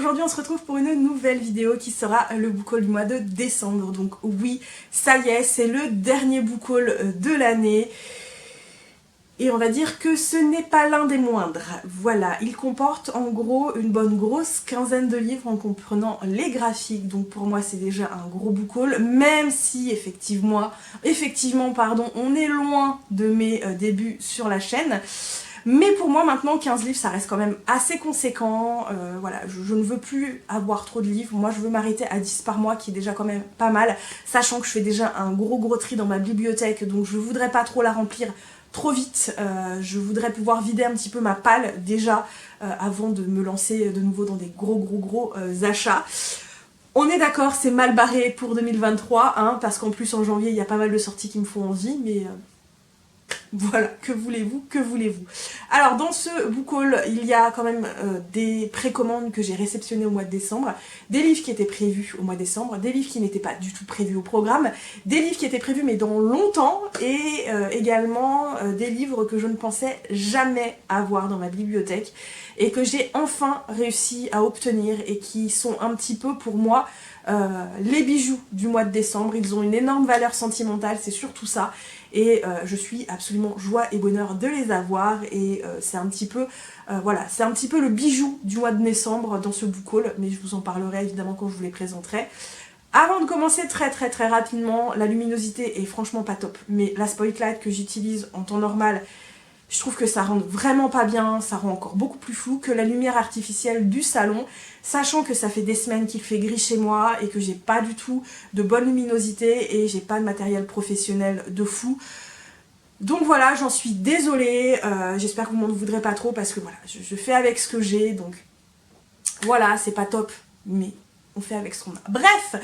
aujourd'hui on se retrouve pour une nouvelle vidéo qui sera le book haul du mois de décembre. Donc oui, ça y est, c'est le dernier book haul de l'année. Et on va dire que ce n'est pas l'un des moindres. Voilà, il comporte en gros une bonne grosse quinzaine de livres en comprenant les graphiques. Donc pour moi c'est déjà un gros book haul, même si effectivement on est loin de mes débuts sur la chaîne. Mais pour moi maintenant 15 livres ça reste quand même assez conséquent. Voilà, je ne veux plus avoir trop de livres. Moi je veux m'arrêter à 10 par mois qui est déjà quand même pas mal. Sachant que je fais déjà un gros tri dans ma bibliothèque, donc je voudrais pas trop la remplir trop vite. Je voudrais pouvoir vider un petit peu ma palle déjà avant de me lancer de nouveau dans des gros achats. On est d'accord, c'est mal barré pour 2023, hein, parce qu'en plus en janvier il y a pas mal de sorties qui me font envie, mais voilà, que voulez-vous, que voulez-vous. Alors dans ce book haul, il y a quand même des précommandes que j'ai réceptionnées au mois de décembre, des livres qui étaient prévus au mois de décembre, des livres qui n'étaient pas du tout prévus au programme, des livres qui étaient prévus mais dans longtemps, et également des livres que je ne pensais jamais avoir dans ma bibliothèque et que j'ai enfin réussi à obtenir et qui sont un petit peu pour moi les bijoux du mois de décembre. Ils ont une énorme valeur sentimentale, c'est surtout ça. Et je suis absolument joie et bonheur de les avoir, et c'est un petit peu voilà, c'est un petit peu le bijou du mois de décembre dans ce book haul, mais je vous en parlerai évidemment quand je vous les présenterai. Avant de commencer très rapidement, la luminosité est franchement pas top, mais la Spoillight que j'utilise en temps normal, je trouve que ça rend vraiment pas bien, ça rend encore beaucoup plus flou que la lumière artificielle du salon, sachant que ça fait des semaines qu'il fait gris chez moi et que j'ai pas du tout de bonne luminosité et j'ai pas de matériel professionnel de fou. Donc voilà, j'en suis désolée, j'espère que vous m'en voudrez pas trop parce que voilà, je fais avec ce que j'ai, donc voilà, c'est pas top, mais on fait avec ce qu'on a. Bref,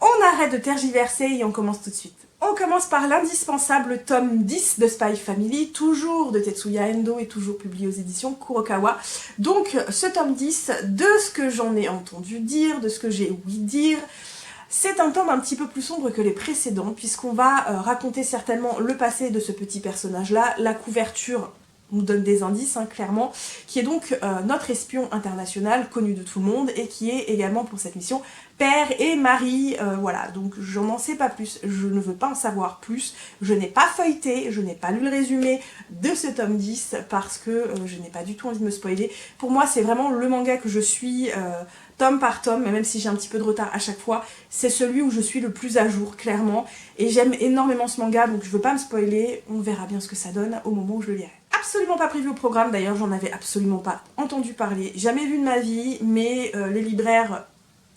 on arrête de tergiverser et on commence tout de suite. On commence par l'indispensable tome 10 de Spy Family, toujours de Tetsuya Endo et toujours publié aux éditions Kurokawa. Donc ce tome 10, de ce que j'en ai entendu dire, de ce que j'ai ouï dire, c'est un tome un petit peu plus sombre que les précédents, puisqu'on va raconter certainement le passé de ce petit personnage-là. La couverture nous donne des indices, hein, clairement, qui est donc notre espion international, connu de tout le monde, et qui est également pour cette mission père et mari. Voilà, donc je n'en sais pas plus, je ne veux pas en savoir plus, je n'ai pas feuilleté, je n'ai pas lu le résumé de ce tome 10, parce que je n'ai pas du tout envie de me spoiler. Pour moi, c'est vraiment le manga que je suis tome par tome, même si j'ai un petit peu de retard à chaque fois, c'est celui où je suis le plus à jour, clairement, et j'aime énormément ce manga, donc je veux pas me spoiler, on verra bien ce que ça donne au moment où je le lirai. Absolument pas prévu au programme, d'ailleurs j'en avais absolument pas entendu parler, jamais vu de ma vie, mais les libraires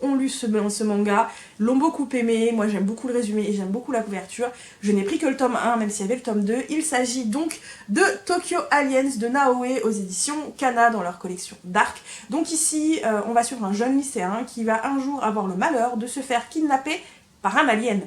ont lu ce manga, l'ont beaucoup aimé, moi j'aime beaucoup le résumé et j'aime beaucoup la couverture. Je n'ai pris que le tome 1 même s'il y avait le tome 2, il s'agit donc de Tokyo Aliens de Naoe aux éditions Kana dans leur collection Dark. Donc ici on va suivre un jeune lycéen qui va un jour avoir le malheur de se faire kidnapper par un alien.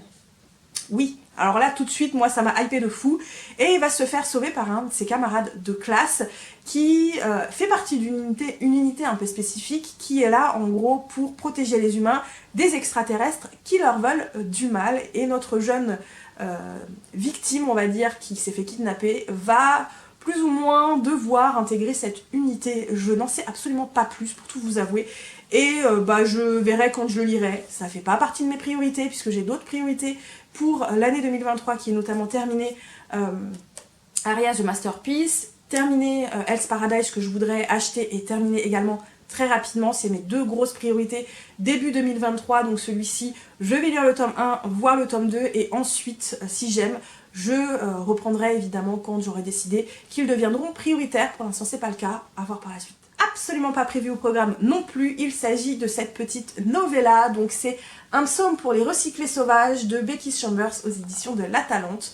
Oui, alors là tout de suite moi ça m'a hypé de fou, et il va se faire sauver par un de ses camarades de classe qui fait partie d'une unité un peu spécifique qui est là en gros pour protéger les humains des extraterrestres qui leur veulent du mal, et notre jeune victime on va dire qui s'est fait kidnapper va plus ou moins devoir intégrer cette unité. Je n'en sais absolument pas plus pour tout vous avouer, et je verrai quand je le lirai. Ça fait pas partie de mes priorités puisque j'ai d'autres priorités pour l'année 2023 qui est notamment terminée, Aria the Masterpiece, terminer Hell's Paradise que je voudrais acheter et terminer également très rapidement. C'est mes deux grosses priorités début 2023, donc celui-ci je vais lire le tome 1, voir le tome 2 et ensuite si j'aime je reprendrai évidemment quand j'aurai décidé qu'ils deviendront prioritaires. Pour l'instant c'est pas le cas, à voir par la suite. Absolument pas prévu au programme non plus, il s'agit de cette petite novella, donc c'est un psaume pour les recyclés sauvages de Becky Chambers aux éditions de La Talente,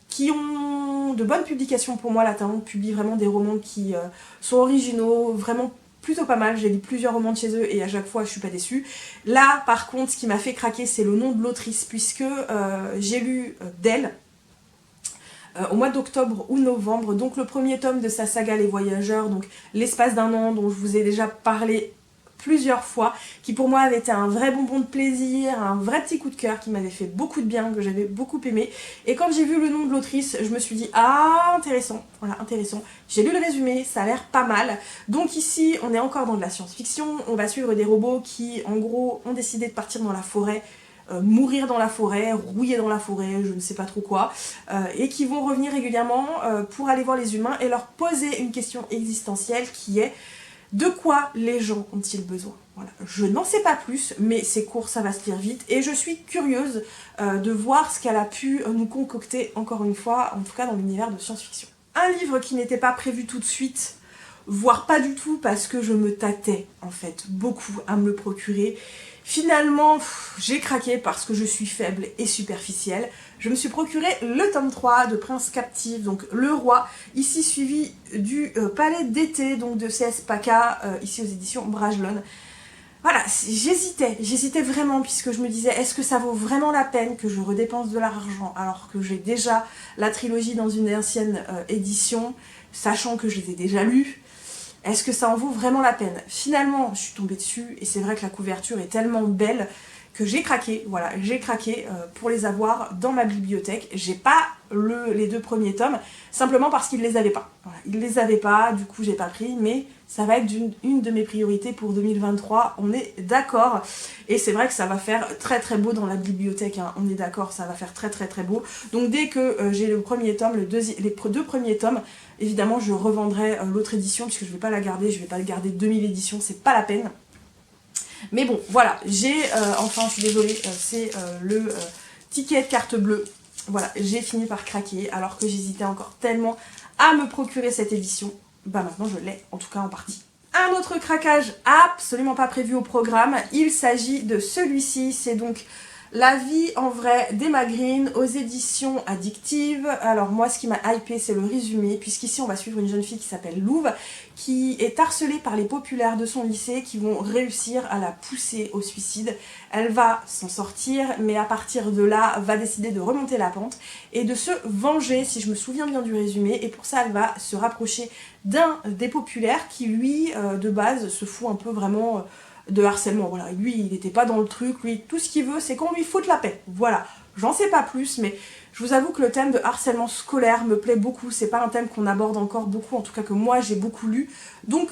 qui ont de bonnes publications pour moi. La Talente publie vraiment des romans qui sont originaux, vraiment plutôt pas mal. J'ai lu plusieurs romans de chez eux et à chaque fois je suis pas déçue. Là par contre ce qui m'a fait craquer c'est le nom de l'autrice, puisque j'ai lu d'elle au mois d'octobre ou novembre, donc le premier tome de sa saga Les Voyageurs, donc l'espace d'un an dont je vous ai déjà parlé plusieurs fois, qui pour moi avait été un vrai bonbon de plaisir, un vrai petit coup de cœur, qui m'avait fait beaucoup de bien, que j'avais beaucoup aimé. Et quand j'ai vu le nom de l'autrice, je me suis dit ah intéressant, voilà intéressant. J'ai lu le résumé, ça a l'air pas mal. Donc ici on est encore dans de la science-fiction, on va suivre des robots qui en gros ont décidé de partir dans la forêt, mourir dans la forêt, rouiller dans la forêt, je ne sais pas trop quoi, et qui vont revenir régulièrement pour aller voir les humains et leur poser une question existentielle qui est de quoi les gens ont-ils besoin? Voilà. Je n'en sais pas plus, mais c'est court, ça va se lire vite, et je suis curieuse de voir ce qu'elle a pu nous concocter, encore une fois, en tout cas dans l'univers de science-fiction. Un livre qui n'était pas prévu tout de suite, voire pas du tout, parce que je me tâtais, en fait, beaucoup à me le procurer. Finalement, j'ai craqué parce que je suis faible et superficielle. Je me suis procuré le tome 3 de Prince Captive, donc Le Roi, ici suivi du Palais d'été, donc de C.S. Paca, ici aux éditions Brajlon. Voilà, j'hésitais vraiment puisque je me disais est-ce que ça vaut vraiment la peine que je redépense de l'argent alors que j'ai déjà la trilogie dans une ancienne édition, sachant que je les ai déjà lus. Est-ce que ça en vaut vraiment la peine? Finalement, je suis tombée dessus et c'est vrai que la couverture est tellement belle que j'ai craqué, voilà, j'ai craqué pour les avoir dans ma bibliothèque. J'ai pas les 2 premiers tomes, simplement parce qu'ils les avaient pas. Voilà, ils les avaient pas, du coup j'ai pas pris, mais ça va être une de mes priorités pour 2023, on est d'accord. Et c'est vrai que ça va faire très très beau dans la bibliothèque, hein. On est d'accord, ça va faire très très très beau. Donc dès que j'ai le premier tome, les 2 premiers tomes, évidemment je revendrai l'autre édition, puisque je vais pas la garder, je vais pas le garder 2000 éditions, c'est pas la peine. Mais bon, voilà, j'ai, enfin je suis désolée, c'est le ticket de carte bleue. Voilà, j'ai fini par craquer, alors que j'hésitais encore tellement à me procurer cette édition. Bah maintenant je l'ai, en tout cas en partie. Un autre craquage absolument pas prévu au programme, il s'agit de celui-ci, c'est donc La vie en vrai d'Emma Green aux éditions Addictive. Alors moi ce qui m'a hypé c'est le résumé, puisqu'ici on va suivre une jeune fille qui s'appelle Louve, qui est harcelée par les populaires de son lycée qui vont réussir à la pousser au suicide. Elle va s'en sortir, mais à partir de là va décider de remonter la pente et de se venger, si je me souviens bien du résumé, et pour ça elle va se rapprocher d'un des populaires qui lui de base se fout un peu vraiment de harcèlement. Voilà, lui il n'était pas dans le truc, lui tout ce qu'il veut c'est qu'on lui foute la paix. Voilà, j'en sais pas plus, mais je vous avoue que le thème de harcèlement scolaire me plaît beaucoup, c'est pas un thème qu'on aborde encore beaucoup, en tout cas que moi j'ai beaucoup lu, donc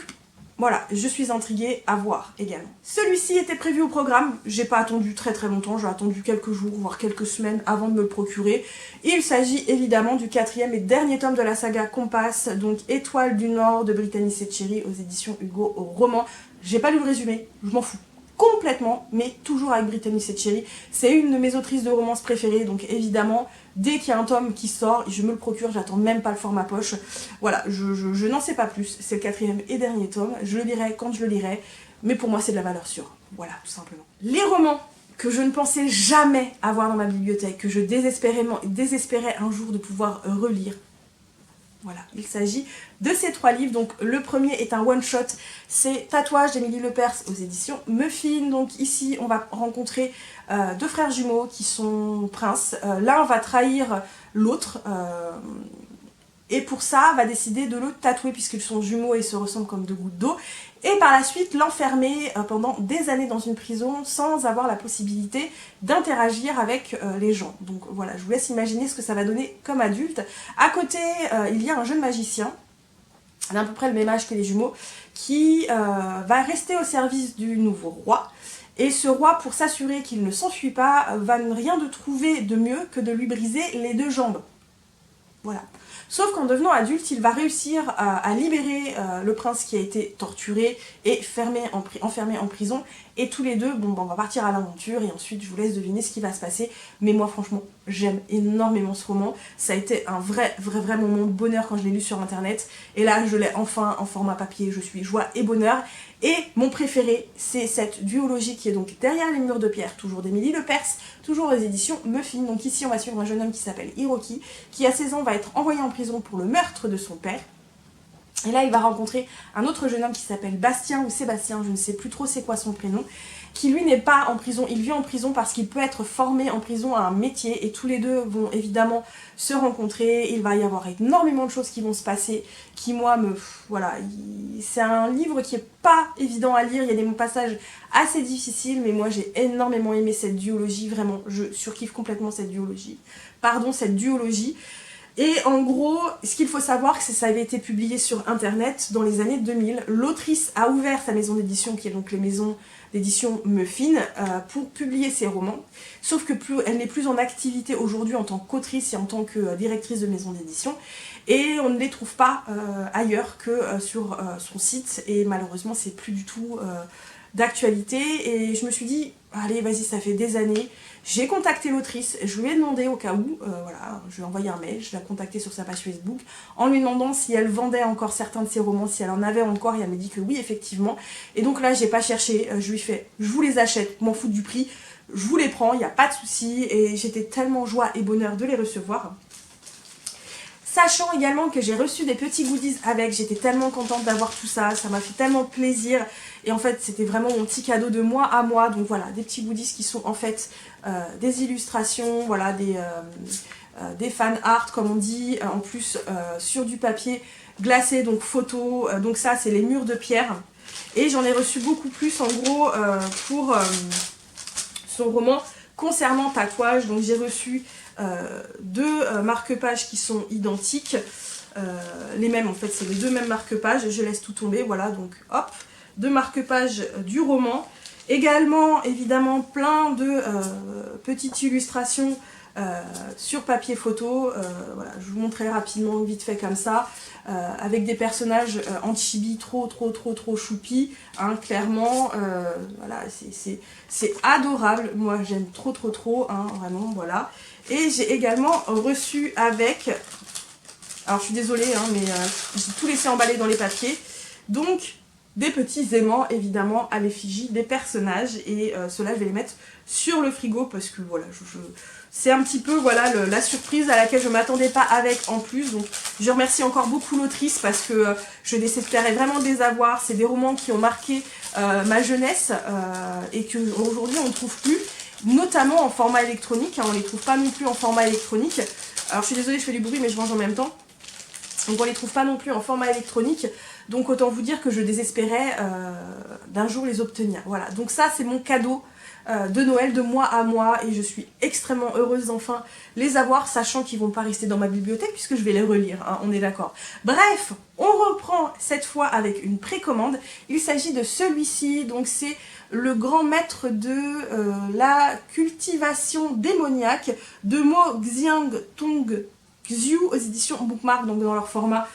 voilà, je suis intriguée à voir également. Celui-ci était prévu au programme, j'ai pas attendu très très longtemps, j'ai attendu quelques jours, voire quelques semaines avant de me le procurer. Il s'agit évidemment du 4e et dernier tome de la saga Compass, donc Étoile du Nord de Brittany Setcheri aux éditions Hugo au roman. J'ai pas lu le résumé, je m'en fous complètement, mais toujours avec Brittany Setcheri. C'est une de mes autrices de romance préférées, donc évidemment, dès qu'il y a un tome qui sort, je me le procure, j'attends même pas le format poche. Voilà, je n'en sais pas plus, c'est le 4e et dernier tome, je le lirai quand je le lirai, mais pour moi c'est de la valeur sûre, voilà, tout simplement. Les romans que je ne pensais jamais avoir dans ma bibliothèque, que je désespérais un jour de pouvoir relire. Voilà, il s'agit de ces 3 livres. Donc le premier est un one-shot, c'est Tatouage d'Émilie Lepers aux éditions Muffin. Donc ici on va rencontrer 2 frères jumeaux qui sont princes. L'un va trahir l'autre et pour ça va décider de le tatouer puisqu'ils sont jumeaux et se ressemblent comme 2 gouttes d'eau. Et par la suite l'enfermer pendant des années dans une prison sans avoir la possibilité d'interagir avec les gens. Donc voilà, je vous laisse imaginer ce que ça va donner comme adulte. À côté, il y a un jeune magicien, d'à peu près le même âge que les jumeaux, qui va rester au service du nouveau roi. Et ce roi, pour s'assurer qu'il ne s'enfuit pas, va rien de trouver de mieux que de lui briser les 2 jambes. Voilà. Sauf qu'en devenant adulte, il va réussir à libérer le prince qui a été torturé et enfermé en prison. Et tous les deux, bon, on va partir à l'aventure et ensuite je vous laisse deviner ce qui va se passer. Mais moi franchement, j'aime énormément ce roman. Ça a été un vrai moment de bonheur quand je l'ai lu sur internet. Et là, je l'ai enfin en format papier. Je suis joie et bonheur. Et mon préféré, c'est cette duologie qui est donc Derrière les murs de pierre, toujours d'Émilie Lepers, toujours aux éditions Muffin. Donc ici, on va suivre un jeune homme qui s'appelle Hiroki, qui à 16 ans va être envoyé en prison pour le meurtre de son père. Et là, il va rencontrer un autre jeune homme qui s'appelle Bastien ou Sébastien, je ne sais plus trop c'est quoi son prénom. qui lui n'est pas en prison, il vit en prison parce qu'il peut être formé en prison à un métier et tous les deux vont évidemment se rencontrer, il va y avoir énormément de choses qui vont se passer, qui moi me... Voilà, c'est un livre qui est pas évident à lire, il y a des passages assez difficiles, mais moi j'ai énormément aimé cette duologie, vraiment, je surkiffe complètement cette duologie. Et en gros, ce qu'il faut savoir, c'est que ça avait été publié sur internet dans les années 2000. L'autrice a ouvert sa maison d'édition, qui est donc les maisons d'édition Muffin, pour publier ses romans. Sauf que elle n'est plus en activité aujourd'hui en tant qu'autrice et en tant que directrice de maison d'édition. Et on ne les trouve pas ailleurs que sur son site. Et malheureusement, c'est plus du tout d'actualité. Et je me suis dit, allez, vas-y, ça fait des années. J'ai contacté l'autrice, je lui ai demandé au cas où, voilà, je lui ai envoyé un mail, je l'ai contacté sur sa page Facebook, en lui demandant si elle vendait encore certains de ses romans, si elle en avait encore, et elle m'a dit que oui, effectivement. Et donc là, j'ai pas cherché, je lui ai fait, je vous les achète, m'en fous du prix, je vous les prends, il n'y a pas de souci, et j'étais tellement joie et bonheur de les recevoir. Sachant également que j'ai reçu des petits goodies avec, j'étais tellement contente d'avoir tout ça, ça m'a fait tellement plaisir. Et en fait, c'était vraiment mon petit cadeau de moi à moi. Donc voilà, des petits goodies qui sont en fait des illustrations, voilà, des fan art comme on dit, en plus sur du papier glacé, donc photo. Donc ça, c'est les murs de pierre. Et j'en ai reçu beaucoup plus en gros pour son roman concernant tatouage. Donc j'ai reçu deux marque-pages qui sont identiques, les mêmes en fait, c'est les deux mêmes marque-pages, je laisse tout tomber, voilà, donc hop, deux marque-pages du roman, également évidemment plein de petites illustrations sur papier photo, voilà, je vous montrerai rapidement vite fait comme ça, avec des personnages en chibi trop choupis, hein, clairement, voilà, c'est adorable, moi j'aime trop, hein, vraiment, voilà. Et j'ai également reçu avec, alors je suis désolée, hein, mais j'ai tout laissé emballer dans les papiers, donc des petits aimants évidemment à l'effigie des personnages, et ceux-là je vais les mettre sur le frigo parce que voilà, c'est un petit peu voilà, la surprise à laquelle je ne m'attendais pas avec en plus. Donc je remercie encore beaucoup l'autrice parce que je désespérais vraiment de les avoir. C'est des romans qui ont marqué ma jeunesse et qu'aujourd'hui on ne trouve plus, notamment en format électronique, hein, on ne les trouve pas non plus en format électronique. Alors je suis désolée, je fais du bruit mais je mange en même temps. Donc on ne les trouve pas non plus en format électronique, donc autant vous dire que je désespérais d'un jour les obtenir. Voilà, donc ça c'est mon cadeau de Noël de moi à moi, et je suis extrêmement heureuse d'enfin les avoir, sachant qu'ils vont pas rester dans ma bibliothèque puisque je vais les relire, hein, on est d'accord. Bref, on reprend cette fois avec une précommande. Il s'agit de celui-ci, donc c'est le grand maître de la cultivation démoniaque de Mo Xiang Tong Xiu aux éditions Bookmark, donc dans leur format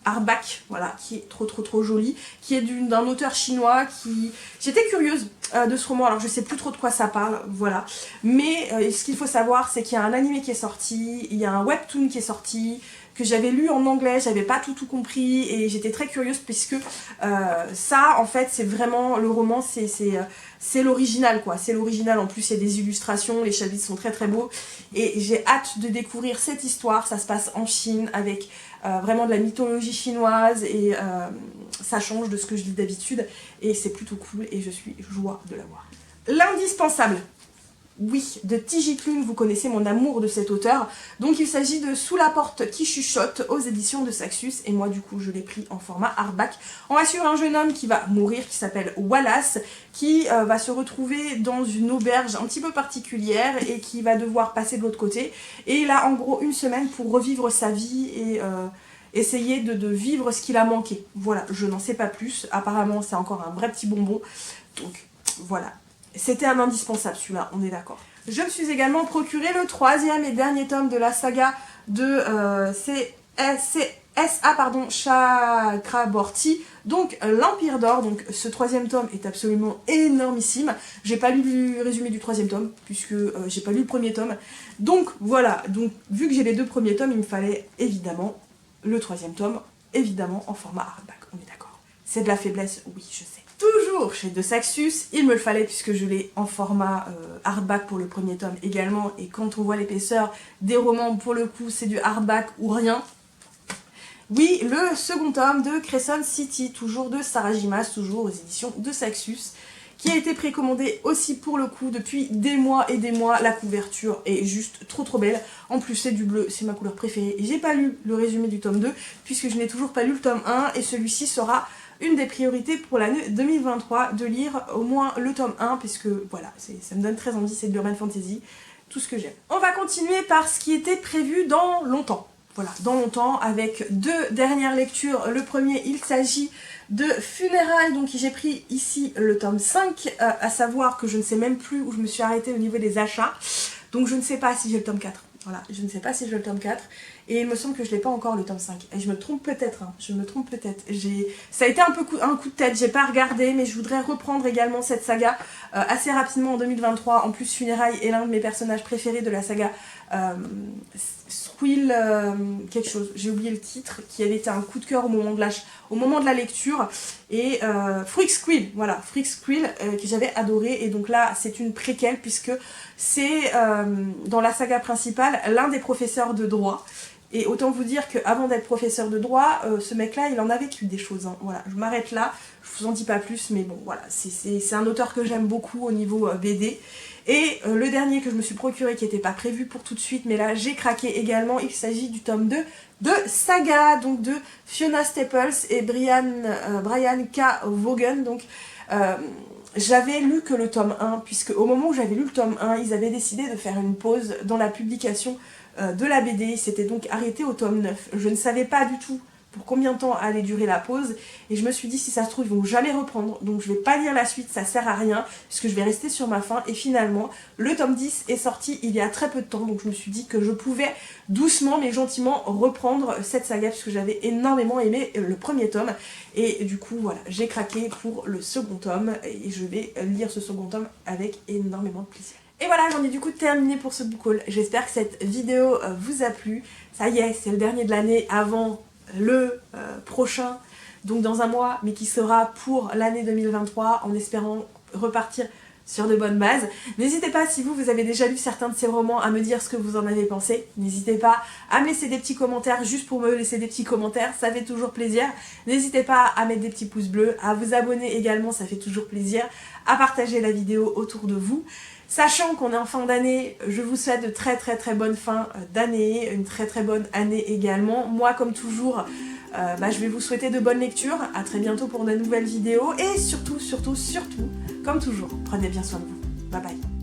hardback, voilà, qui est trop joli, qui est d'un auteur chinois qui... J'étais curieuse de ce roman, alors je sais plus trop de quoi ça parle, voilà, mais ce qu'il faut savoir, c'est qu'il y a un animé qui est sorti, il y a un webtoon qui est sorti, que j'avais lu en anglais, j'avais pas tout compris, et j'étais très curieuse puisque ça, en fait, c'est vraiment, le roman, c'est l'original, quoi, c'est l'original, en plus il y a des illustrations, les chapitres sont très beaux, et j'ai hâte de découvrir cette histoire. Ça se passe en Chine, avec vraiment de la mythologie chinoise, et ça change de ce que je lis d'habitude, et c'est plutôt cool, et je suis joie de l'avoir. L'indispensable, oui, de T.J. Klune, vous connaissez mon amour de cet auteur. Donc il s'agit de Sous la porte qui chuchote aux éditions de Saxus, et moi du coup je l'ai pris en format hardback. On va suivre un jeune homme qui va mourir, qui s'appelle Wallace, qui va se retrouver dans une auberge un petit peu particulière et qui va devoir passer de l'autre côté. Et il a en gros une semaine pour revivre sa vie et essayer de vivre ce qu'il a manqué. Voilà, je n'en sais pas plus, apparemment c'est encore un vrai petit bonbon, donc voilà. C'était un indispensable celui-là, on est d'accord. Je me suis également procuré le troisième et dernier tome de la saga de Chakraborty, donc l'Empire d'Or. Donc ce troisième tome est absolument énormissime. J'ai pas lu le résumé du troisième tome, puisque j'ai pas lu le premier tome. Donc voilà, donc vu que j'ai les deux premiers tomes, il me fallait évidemment le troisième tome, évidemment en format hardback, on est d'accord. C'est de la faiblesse, oui, je sais. Toujours chez De Saxus, il me le fallait puisque je l'ai en format hardback pour le premier tome également, et quand on voit l'épaisseur des romans, pour le coup c'est du hardback ou rien. Oui, le second tome de Crescent City, toujours de Sarah J. Maas, toujours aux éditions de Saxus, qui a été précommandé aussi pour le coup depuis des mois et des mois. La couverture est juste trop belle. En plus c'est du bleu, c'est ma couleur préférée. J'ai pas lu le résumé du tome 2 puisque je n'ai toujours pas lu le tome 1 et celui-ci sera une des priorités pour l'année 2023 de lire au moins le tome 1 puisque voilà, ça me donne très envie, c'est de l'urban fantasy, tout ce que j'aime. On va continuer par ce qui était prévu dans longtemps. Voilà, dans longtemps, avec 2 dernières lectures. Le premier, il s'agit de Funérailles, donc j'ai pris ici le tome 5, à savoir que je ne sais même plus où je me suis arrêtée au niveau des achats, donc je ne sais pas si j'ai le tome 4. Voilà, je ne sais pas si j'ai le tome 4, et il me semble que je n'ai pas encore le tome 5. Et je me trompe peut-être, hein, je me trompe peut-être. Ça a été un coup de tête, j'ai pas regardé, mais je voudrais reprendre également cette saga assez rapidement en 2023. En plus, Funérailles est l'un de mes personnages préférés de la saga Squill quelque chose, j'ai oublié le titre, qui avait été un coup de cœur au moment de la lecture, et Freak Squill, voilà, Freak Squill que j'avais adoré, et donc là c'est une préquelle puisque c'est dans la saga principale l'un des professeurs de droit. Et autant vous dire qu'avant d'être professeur de droit, ce mec-là, il en a vécu des choses. Hein. Voilà, je m'arrête là, je vous en dis pas plus, mais bon, voilà, c'est un auteur que j'aime beaucoup au niveau BD. Et le dernier que je me suis procuré, qui n'était pas prévu pour tout de suite, mais là j'ai craqué également, il s'agit du tome 2 de Saga, donc de Fiona Staples et Brian K. Vaughan. Donc j'avais lu que le tome 1, puisque au moment où j'avais lu le tome 1, ils avaient décidé de faire une pause dans la publication de la BD, ils s'étaient donc arrêtés au tome 9. Je ne savais pas du tout pour combien de temps allait durer la pause, et je me suis dit si ça se trouve ils vont jamais reprendre, donc je vais pas lire la suite, ça sert à rien, puisque je vais rester sur ma faim. Et finalement, le tome 10 est sorti il y a très peu de temps, donc je me suis dit que je pouvais doucement mais gentiment reprendre cette saga, puisque j'avais énormément aimé le premier tome, et du coup voilà, j'ai craqué pour le second tome, et je vais lire ce second tome avec énormément de plaisir. Et voilà, j'en ai du coup terminé pour ce book haul. J'espère que cette vidéo vous a plu. Ça y est, c'est le dernier de l'année avant le prochain, donc dans un mois, mais qui sera pour l'année 2023, en espérant repartir sur de bonnes bases. N'hésitez pas, si vous avez déjà lu certains de ces romans, à me dire ce que vous en avez pensé. N'hésitez pas à me laisser des petits commentaires, juste pour me laisser des petits commentaires, ça fait toujours plaisir. N'hésitez pas à mettre des petits pouces bleus, à vous abonner également, ça fait toujours plaisir, à partager la vidéo autour de vous. Sachant qu'on est en fin d'année, je vous souhaite de très bonnes fins d'année, une très bonne année également. Moi, comme toujours, je vais vous souhaiter de bonnes lectures. À très bientôt pour de nouvelles vidéos. Et surtout, comme toujours, prenez bien soin de vous. Bye bye.